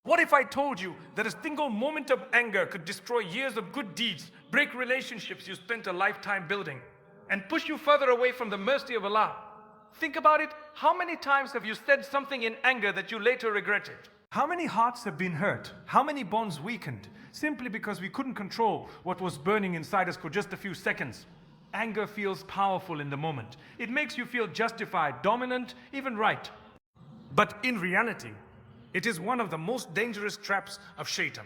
What if I told you that a single moment of anger could destroy years of good deeds, break relationships you spent a lifetime building, and push you further away from the mercy of Allah? Think about it. How many times have you said something in anger that you later regretted? How many hearts have been hurt? How many bonds weakened simply because we couldn't control what was burning inside us for just a few seconds? Anger feels powerful in the moment. It makes you feel justified, dominant, even right. But in reality, it is one of the most dangerous traps of Shaytan.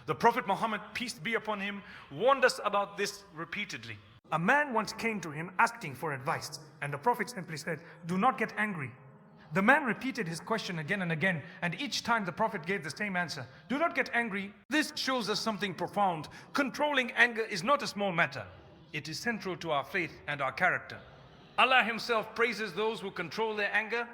The Prophet Muhammad, peace be upon him, warned us about this repeatedly. A man once came to him asking for advice, and the Prophet simply said, "Do not get angry." The man repeated his question again and again, and each time the Prophet gave the same answer, "Do not get angry." This shows us something profound. Controlling anger is not a small matter. It is central to our faith and our character. Allah Himself praises those who control their anger.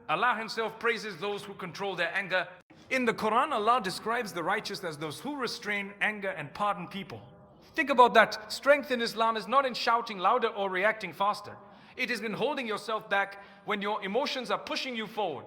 Allah Himself praises those who control their anger. In the Quran, Allah describes the righteous as those who restrain anger and pardon people. Think about that. Strength in Islam is not in shouting louder or reacting faster. It is in holding yourself back when your emotions are pushing you forward.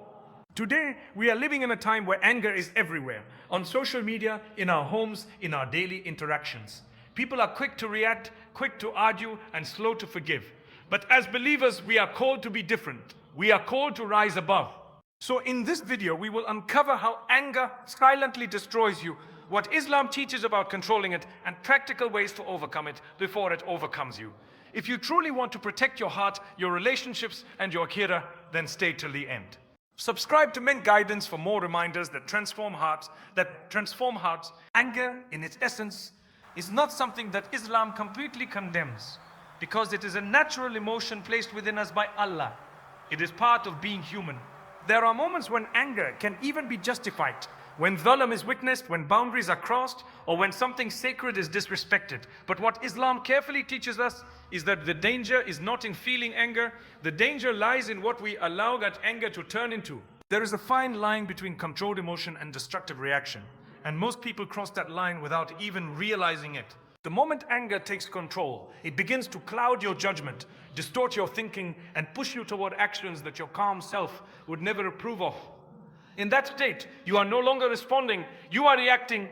Today, we are living in a time where anger is everywhere. On social media, in our homes, in our daily interactions. People are quick to react, quick to argue, and slow to forgive. But as believers, we are called to be different. We are called to rise above. So in this video, we will uncover how anger silently destroys you, what Islam teaches about controlling it, and practical ways to overcome it before it overcomes you. If you truly want to protect your heart, your relationships, and your akhirah, then stay till the end. Subscribe to Menk Guidance for more reminders that transform hearts. Anger, in its essence, is not something that Islam completely condemns, because it is a natural emotion placed within us by Allah. It is part of being human. There are moments when anger can even be justified. When dhulm is witnessed, when boundaries are crossed, or when something sacred is disrespected. But what Islam carefully teaches us is that the danger is not in feeling anger. The danger lies in what we allow that anger to turn into. There is a fine line between controlled emotion and destructive reaction. And most people cross that line without even realizing it. The moment anger takes control, it begins to cloud your judgment, distort your thinking, and push you toward actions that your calm self would never approve of. In that state, you are no longer responding, you are reacting,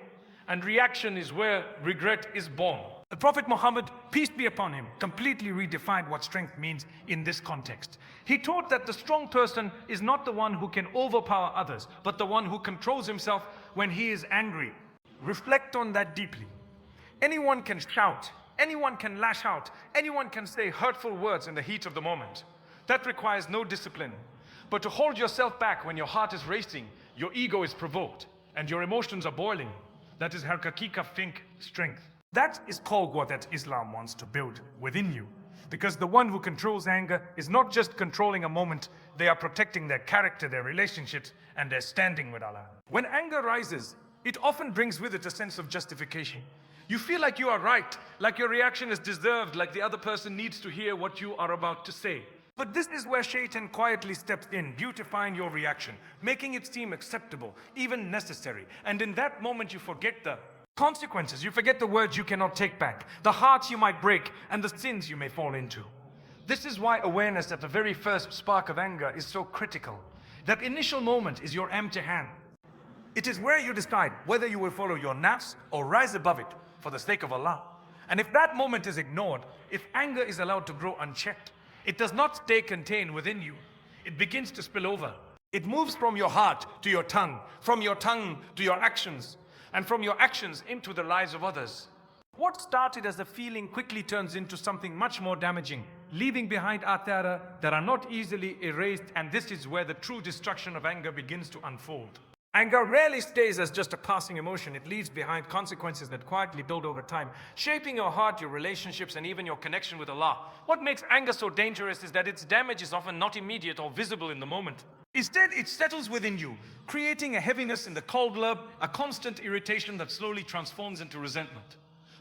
and reaction is where regret is born. The Prophet Muhammad, peace be upon him, completely redefined what strength means in this context. He taught that the strong person is not the one who can overpower others, but the one who controls himself when he is angry. Reflect on that deeply. Anyone can shout, anyone can lash out, anyone can say hurtful words in the heat of the moment. That requires no discipline. But to hold yourself back when your heart is racing, your ego is provoked, and your emotions are boiling, that is hakika think strength. That is qalwa that Islam wants to build within you. Because the one who controls anger is not just controlling a moment, they are protecting their character, their relationships, and their standing with Allah. When anger rises, it often brings with it a sense of justification. You feel like you are right, like your reaction is deserved, like the other person needs to hear what you are about to say. But this is where Shaytan quietly steps in, beautifying your reaction, making it seem acceptable, even necessary. And in that moment, you forget the consequences. You forget the words you cannot take back, the hearts you might break, and the sins you may fall into. This is why awareness at the very first spark of anger is so critical. That initial moment is your empty hand. It is where you decide whether you will follow your nafs or rise above it for the sake of Allah. And if that moment is ignored, if anger is allowed to grow unchecked, it does not stay contained within you. It begins to spill over. It moves from your heart to your tongue, from your tongue to your actions, and from your actions into the lives of others. What started as a feeling quickly turns into something much more damaging, leaving behind athara that are not easily erased, and this is where the true destruction of anger begins to unfold. Anger rarely stays as just a passing emotion. It leaves behind consequences that quietly build over time, shaping your heart, your relationships, and even your connection with Allah. What makes anger so dangerous is that its damage is often not immediate or visible in the moment. Instead, it settles within you, creating a heaviness in the qalb, a constant irritation that slowly transforms into resentment.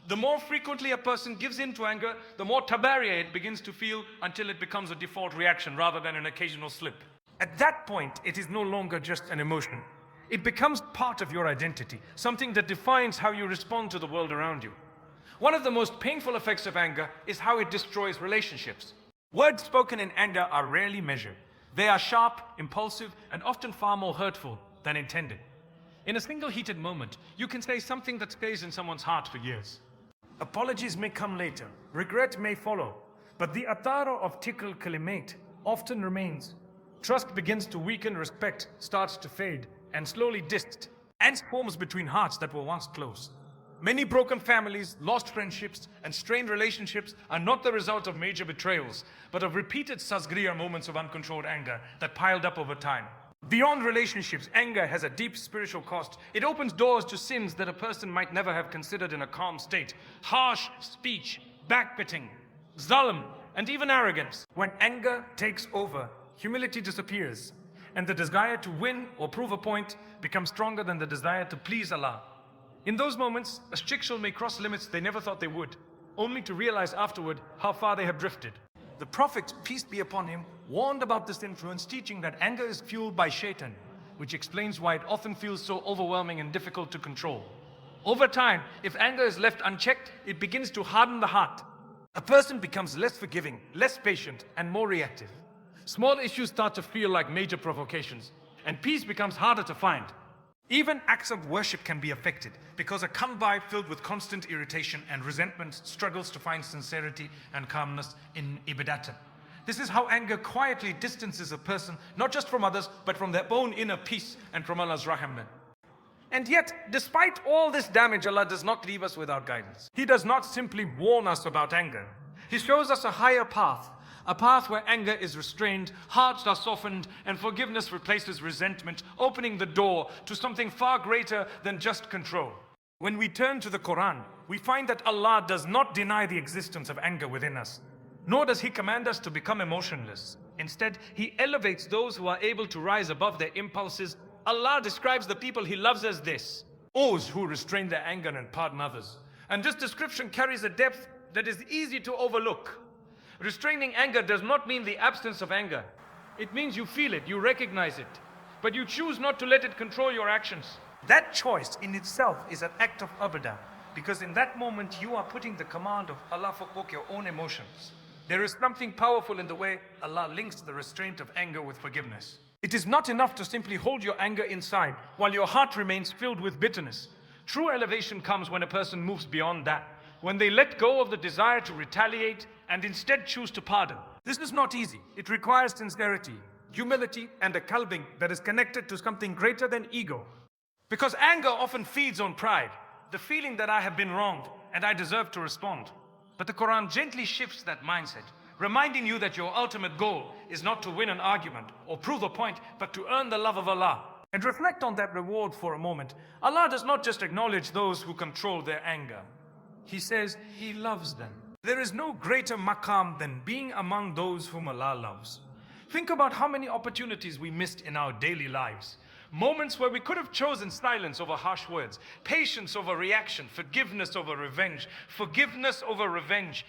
The more frequently a person gives in to anger, the more tabaria it begins to feel, until it becomes a default reaction rather than an occasional slip. At that point, it is no longer just an emotion. It becomes part of your identity, something that defines how you respond to the world around you. One of the most painful effects of anger is how it destroys relationships. Words spoken in anger are rarely measured. They are sharp, impulsive, and often far more hurtful than intended. In a single heated moment, you can say something that stays in someone's heart for years. Apologies may come later, regret may follow, but the atara of tickle kalimat often remains. Trust begins to weaken, respect starts to fade, and slowly dist, and forms between hearts that were once close. Many broken families, lost friendships, and strained relationships are not the result of major betrayals, but of repeated sasgriya moments of uncontrolled anger that piled up over time. Beyond relationships, anger has a deep spiritual cost. It opens doors to sins that a person might never have considered in a calm state. Harsh speech, backbiting, zulm, and even arrogance. When anger takes over, humility disappears, and the desire to win or prove a point becomes stronger than the desire to please Allah. In those moments, a shikshal may cross limits they never thought they would, only to realize afterward how far they have drifted. The Prophet, peace be upon him, warned about this influence, teaching that anger is fueled by Shaytan, which explains why it often feels so overwhelming and difficult to control. Over time, if anger is left unchecked, it begins to harden the heart. A person becomes less forgiving, less patient, and more reactive. Small issues start to feel like major provocations, and peace becomes harder to find. Even acts of worship can be affected because a come-by filled with constant irritation and resentment struggles to find sincerity and calmness in ibadat. This is how anger quietly distances a person, not just from others, but from their own inner peace and from Allah's rahmah. And yet, despite all this damage, Allah does not leave us without guidance. He does not simply warn us about anger. He shows us a higher path. A path where anger is restrained, hearts are softened, and forgiveness replaces resentment, opening the door to something far greater than just control. When we turn to the Quran, we find that Allah does not deny the existence of anger within us, nor does He command us to become emotionless. Instead, He elevates those who are able to rise above their impulses. Allah describes the people He loves as this: those who restrain their anger and pardon others. And this description carries a depth that is easy to overlook. Restraining anger does not mean the absence of anger. It means you feel it, you recognize it, but you choose not to let it control your actions. That choice in itself is an act of ibadah, because in that moment you are putting the command of Allah for your own emotions. There is something powerful in the way Allah links the restraint of anger with forgiveness. It is not enough to simply hold your anger inside while your heart remains filled with bitterness. True elevation comes when a person moves beyond that, when they let go of the desire to retaliate and instead choose to pardon. This is not easy. It requires sincerity, humility, and a qalbing that is connected to something greater than ego. Because anger often feeds on pride, the feeling that I have been wronged and I deserve to respond. But the Quran gently shifts that mindset, reminding you that your ultimate goal is not to win an argument or prove a point, but to earn the love of Allah. And reflect on that reward for a moment. Allah does not just acknowledge those who control their anger. He says He loves them. There is no greater maqam than being among those whom Allah loves. Think about how many opportunities we missed in our daily lives. Moments where we could have chosen silence over harsh words, patience over reaction, forgiveness over revenge, forgiveness over revenge.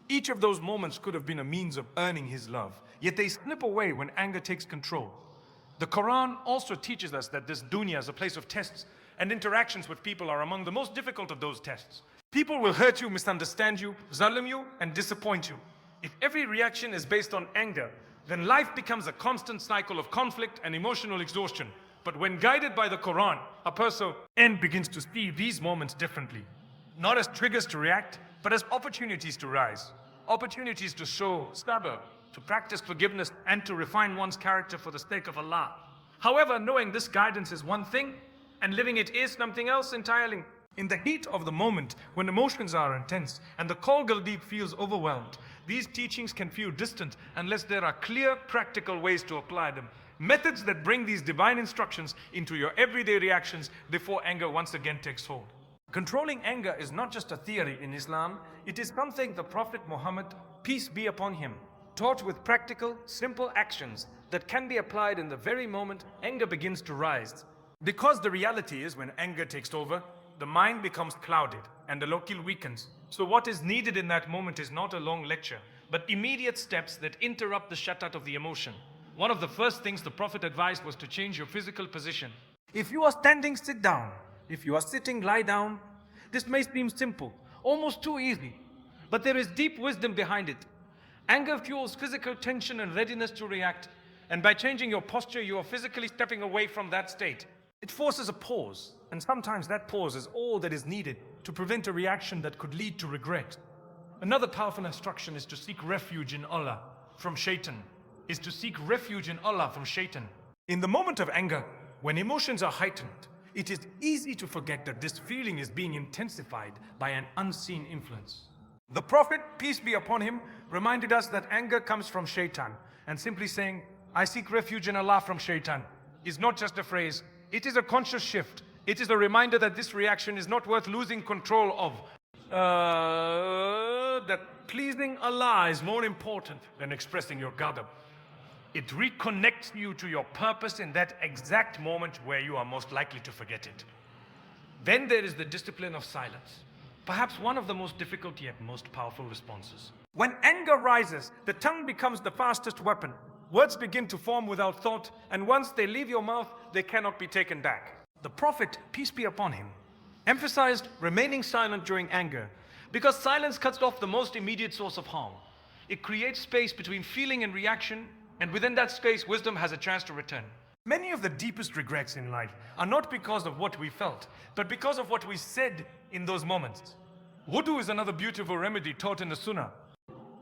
Each of those moments could have been a means of earning His love, yet they slip away when anger takes control. The Quran also teaches us that this dunya is a place of tests, and interactions with people are among the most difficult of those tests. People will hurt you, misunderstand you, zalim you, and disappoint you. If every reaction is based on anger, then life becomes a constant cycle of conflict and emotional exhaustion. But when guided by the Quran, a person begins to see these moments differently. Not as triggers to react, but as opportunities to rise. Opportunities to show sabr, to practice forgiveness, and to refine one's character for the sake of Allah. However, knowing this guidance is one thing, and living it is something else entirely. In the heat of the moment, when emotions are intense and the qalb deep feels overwhelmed, these teachings can feel distant unless there are clear, practical ways to apply them. Methods that bring these divine instructions into your everyday reactions before anger once again takes hold. Controlling anger is not just a theory in Islam, it is something the Prophet Muhammad, peace be upon him, taught with practical, simple actions that can be applied in the very moment anger begins to rise. Because the reality is when anger takes over, the mind becomes clouded and the lokil weakens. So what is needed in that moment is not a long lecture, but immediate steps that interrupt the shatat of the emotion. One of the first things the Prophet advised was to change your physical position. If you are standing, sit down. If you are sitting, lie down. This may seem simple, almost too easy, but there is deep wisdom behind it. Anger fuels physical tension and readiness to react, and by changing your posture, you are physically stepping away from that state. It forces a pause, and sometimes that pause is all that is needed to prevent a reaction that could lead to regret. Another powerful instruction is to seek refuge in Allah from Shaytan. In the moment of anger, when emotions are heightened, it is easy to forget that this feeling is being intensified by an unseen influence. The Prophet, peace be upon him, reminded us that anger comes from Shaytan, and simply saying, "I seek refuge in Allah from Shaytan," is not just a phrase, it is a conscious shift. It is a reminder that this reaction is not worth losing control of. That pleasing Allah is more important than expressing your ghadab. It reconnects you to your purpose in that exact moment where you are most likely to forget it. Then there is the discipline of silence, perhaps one of the most difficult yet most powerful responses. When anger rises, the tongue becomes the fastest weapon. Words begin to form without thought, and once they leave your mouth, they cannot be taken back. The Prophet, peace be upon him, emphasized remaining silent during anger because silence cuts off the most immediate source of harm. It creates space between feeling and reaction, and within that space, wisdom has a chance to return. Many of the deepest regrets in life are not because of what we felt, but because of what we said in those moments. Wudu is another beautiful remedy taught in the Sunnah.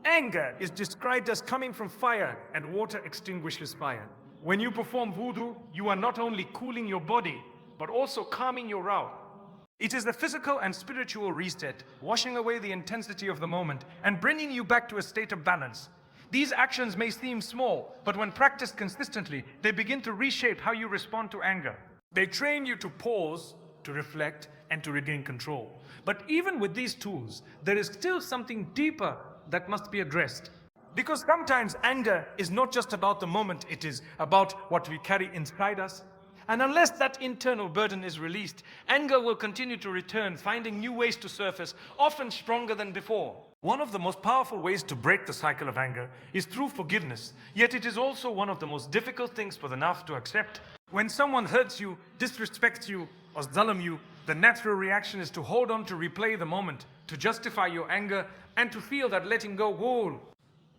Anger is described as coming from fire, and water extinguishes fire. When you perform wudu, you are not only cooling your body, but also calming your row. It is a physical and spiritual reset, washing away the intensity of the moment and bringing you back to a state of balance. These actions may seem small, but when practiced consistently, they begin to reshape how you respond to anger. They train you to pause, to reflect, and to regain control. But even with these tools, there is still something deeper that must be addressed. Because sometimes anger is not just about the moment, it is about what we carry inside us. And unless that internal burden is released, anger will continue to return, finding new ways to surface, often stronger than before. One of the most powerful ways to break the cycle of anger is through forgiveness. Yet it is also one of the most difficult things for the nafs to accept. When someone hurts you, disrespects you, or zalam you, the natural reaction is to hold on to replay the moment, to justify your anger, and to feel that letting go will.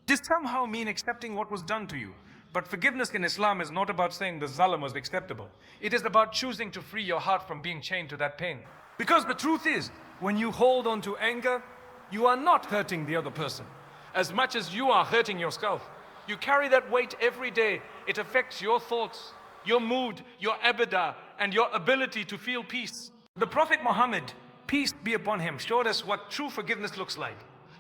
This somehow means accepting what was done to you. But forgiveness in Islam is not about saying the zalim was acceptable. It is about choosing to free your heart from being chained to that pain. Because the truth is, when you hold on to anger, you are not hurting the other person as much as you are hurting yourself. You carry that weight every day. It affects your thoughts, your mood, your ibadah, and your ability to feel peace. The Prophet Muhammad, peace be upon him, showed us what true forgiveness looks like.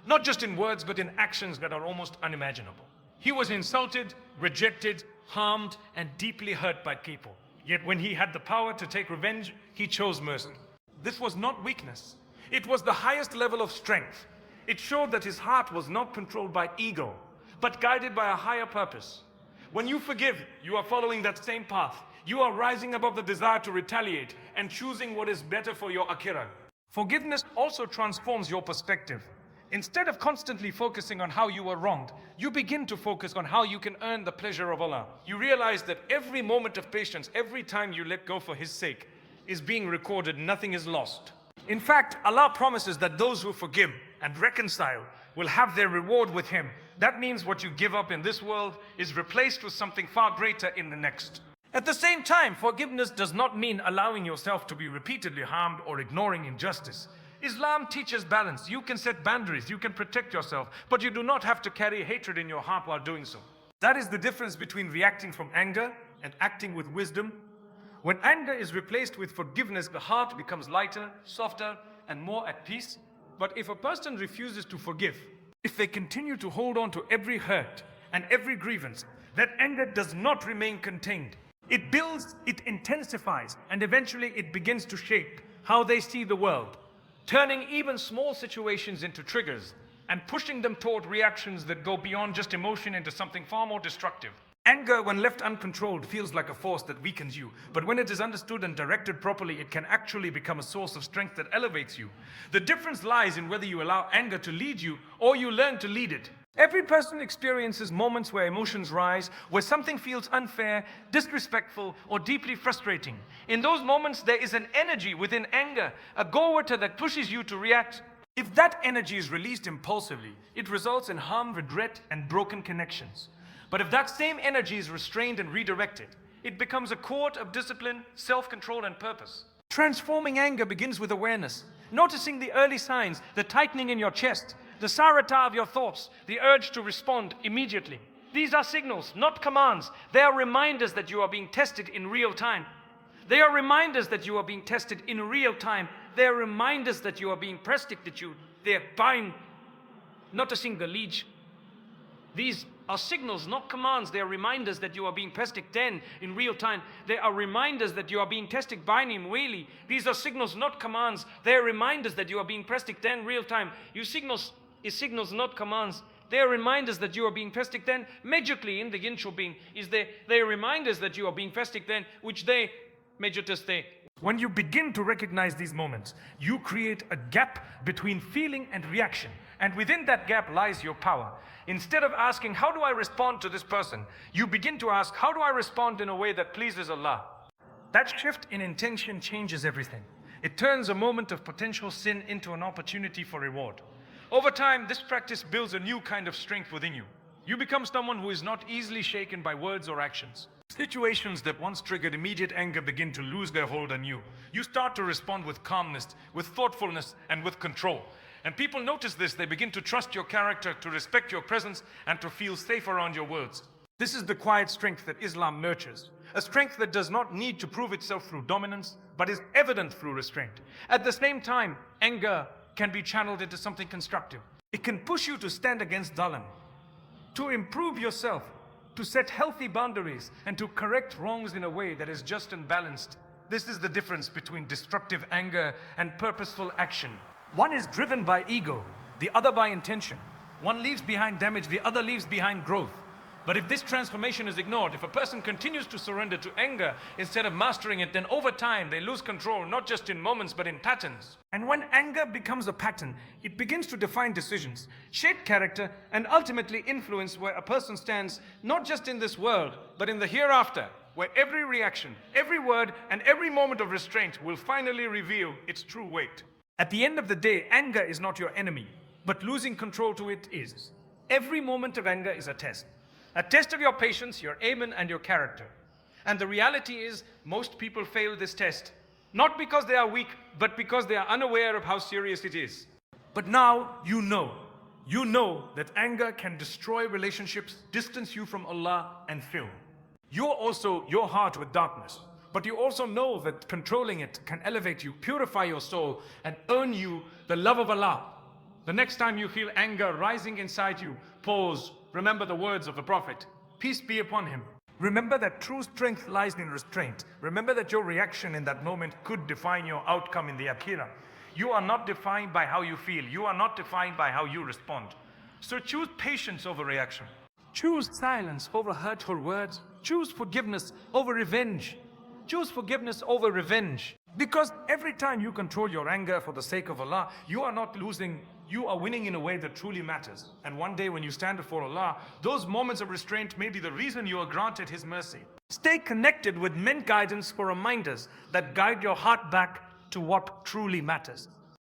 Not just in words, but in actions that are almost unimaginable. He was insulted, rejected, harmed, and deeply hurt by people. Yet when he had the power to take revenge, he chose mercy. This was not weakness. It was the highest level of strength. It showed that his heart was not controlled by ego, but guided by a higher purpose. When you forgive, you are following that same path. You are rising above the desire to retaliate and choosing what is better for your akhirah. Forgiveness also transforms your perspective. Instead of constantly focusing on how you were wronged, you begin to focus on how you can earn the pleasure of Allah. You realize that every moment of patience, every time you let go for His sake, is being recorded, nothing is lost. In fact, Allah promises that those who forgive and reconcile will have their reward with Him. That means what you give up in this world is replaced with something far greater in the next. At the same time, forgiveness does not mean allowing yourself to be repeatedly harmed or ignoring injustice. Islam teaches balance. You can set boundaries, you can protect yourself, but you do not have to carry hatred in your heart while doing so. That is the difference between reacting from anger and acting with wisdom. When anger is replaced with forgiveness, the heart becomes lighter, softer, and more at peace. But if a person refuses to forgive, if they continue to hold on to every hurt and every grievance, that anger does not remain contained. It builds, it intensifies, and eventually it begins to shape how they see the world, turning even small situations into triggers and pushing them toward reactions that go beyond just emotion into something far more destructive. Anger, when left uncontrolled, feels like a force that weakens you. But when it is understood and directed properly, it can actually become a source of strength that elevates you. The difference lies in whether you allow anger to lead you or you learn to lead it. Every person experiences moments where emotions rise, where something feels unfair, disrespectful, or deeply frustrating. In those moments, there is an energy within anger, a go-getter that pushes you to react. If that energy is released impulsively, it results in harm, regret, and broken connections. But if that same energy is restrained and redirected, It becomes a court of discipline, self-control, and purpose. Transforming anger begins with awareness. Noticing the early signs, the tightening in your chest, the sarata of your thoughts, the urge to respond immediately. These are signals, not commands. They are reminders that you are being tested in real time. They are reminders that you are being tested in real time. They are reminders that you are being pressed at you. They are buying, noticing the leech. These are signals, not commands. They are reminders that you are being tested then in real time. They are reminders that you are being tested by him really. These are signals, not commands. They are reminders that you are being tested then real time. You signals is signals, not commands. They are reminders that you are being tested then. Magically in the inshul being is they are reminders that you are being tested then, which they major test they. When you begin to recognize these moments, you create a gap between feeling and reaction. And within that gap lies your power. Instead of asking, how do I respond to this person? You begin to ask, how do I respond in a way that pleases Allah? That shift in intention changes everything. It turns a moment of potential sin into an opportunity for reward. Over time, this practice builds a new kind of strength within you. You become someone who is not easily shaken by words or actions. Situations that once triggered immediate anger begin to lose their hold on you. You start to respond with calmness, with thoughtfulness, and with control. And people notice this. They begin to trust your character, to respect your presence, and to feel safe around your words. This is the quiet strength that Islam nurtures. A strength that does not need to prove itself through dominance, but is evident through restraint. At the same time, anger can be channeled into something constructive. It can push you to stand against dhalam, to improve yourself, to set healthy boundaries, and to correct wrongs in a way that is just and balanced. This is the difference between destructive anger and purposeful action. One is driven by ego, the other by intention. One leaves behind damage, the other leaves behind growth. But if this transformation is ignored, if a person continues to surrender to anger instead of mastering it, then over time they lose control, not just in moments but in patterns. And when anger becomes a pattern, it begins to define decisions, shape character, and ultimately influence where a person stands, not just in this world, but in the hereafter, where every reaction, every word, and every moment of restraint will finally reveal its true weight. At the end of the day, anger is not your enemy, but losing control to it is. Every moment of anger is a test of your patience, your amen, and your character. And the reality is, most people fail this test, not because they are weak, but because they are unaware of how serious it is. But now you know that anger can destroy relationships, distance you from Allah, and fill your heart with darkness. But you also know that controlling it can elevate you, purify your soul, and earn you the love of Allah. The next time you feel anger rising inside you, pause. Remember the words of the Prophet, peace be upon him. Remember that true strength lies in restraint. Remember that your reaction in that moment could define your outcome in the Akhirah. You are not defined by how you feel. You are not defined by how you respond. So choose patience over reaction. Choose silence over hurtful words. Choose forgiveness over revenge. Choose forgiveness over revenge. Because every time you control your anger for the sake of Allah, you are not losing, you are winning in a way that truly matters. And one day when you stand before Allah, those moments of restraint may be the reason you are granted His mercy. Stay connected with Menk guidance for reminders that guide your heart back to what truly matters.